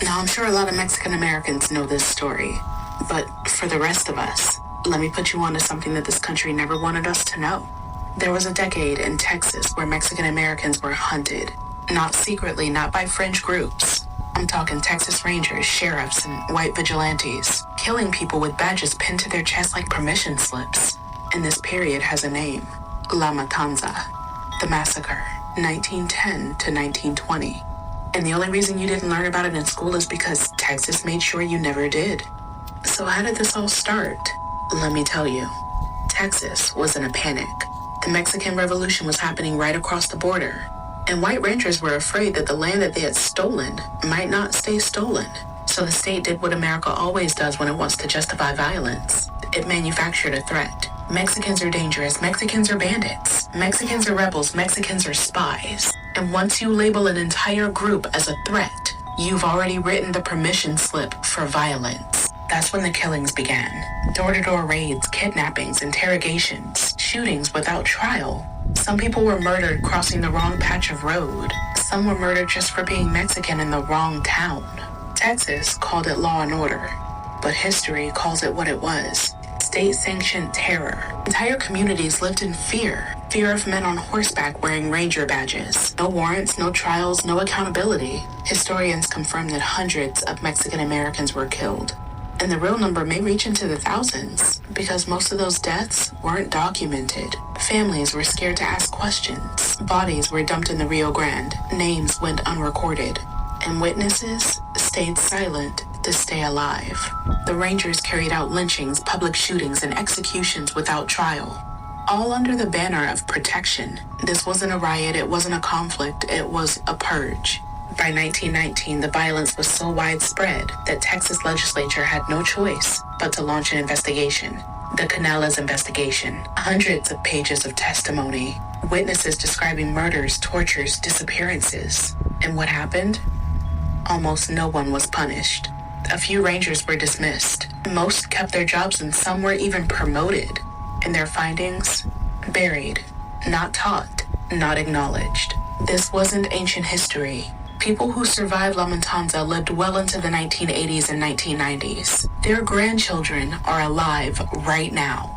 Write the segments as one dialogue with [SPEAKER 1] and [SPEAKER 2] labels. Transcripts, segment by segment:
[SPEAKER 1] Now, I'm sure a lot of Mexican Americans know this story, but for the rest of us, let me put you onto something that this country never wanted us to know. There was a decade in Texas where Mexican Americans were hunted, not secretly, not by fringe groups. I'm talking Texas Rangers, sheriffs, and white vigilantes, killing people with badges pinned to their chests like permission slips. And this period has a name: La Matanza, the massacre, 1910 to 1920. And the only reason you didn't learn about it in school is because Texas made sure you never did. So how did this all start? Let me tell you. Texas was in a panic. The Mexican Revolution was happening right across the border, and white ranchers were afraid that the land that they had stolen might not stay stolen. So the state did what America always does when it wants to justify violence. It manufactured a threat. Mexicans are dangerous. Mexicans are bandits. Mexicans are rebels. Mexicans are spies. And once you label an entire group as a threat, you've already written the permission slip for violence. That's when the killings began. Door-to-door raids, kidnappings, interrogations, shootings without trial. Some people were murdered crossing the wrong patch of road. Some were murdered just for being Mexican in the wrong town. Texas called it law and order, but history calls it what it was: state-sanctioned terror. Entire communities lived in fear. Fear of men on horseback wearing ranger badges. No warrants, no trials, no accountability. Historians confirm that hundreds of Mexican Americans were killed. And the real number may reach into the thousands, because most of those deaths weren't documented. Families were scared to ask questions. Bodies were dumped in the Rio Grande. Names went unrecorded. And witnesses stayed silent to stay alive. The Rangers carried out lynchings, public shootings, and executions without trial, all under the banner of protection. This wasn't a riot, it wasn't a conflict, it was a purge. By 1919, the violence was so widespread that Texas legislature had no choice but to launch an investigation. The Canales investigation. Hundreds of pages of testimony. Witnesses describing murders, tortures, disappearances. And what happened? Almost no one was punished. A few Rangers were dismissed. Most kept their jobs and some were even promoted. And their findings? Buried. Not taught. Not acknowledged. This wasn't ancient history. People who survived La Matanza lived well into the 1980s and 1990s. Their grandchildren are alive right now.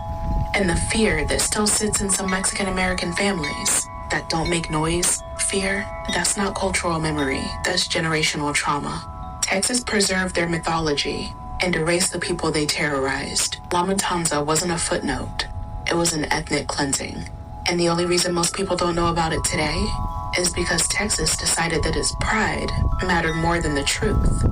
[SPEAKER 1] And the fear that still sits in some Mexican American families that don't make noise, fear, that's not cultural memory, that's generational trauma. Texas preserved their mythology and erased the people they terrorized. La Matanza wasn't a footnote, it was an ethnic cleansing. And the only reason most people don't know about it today is because Texas decided that its pride mattered more than the truth.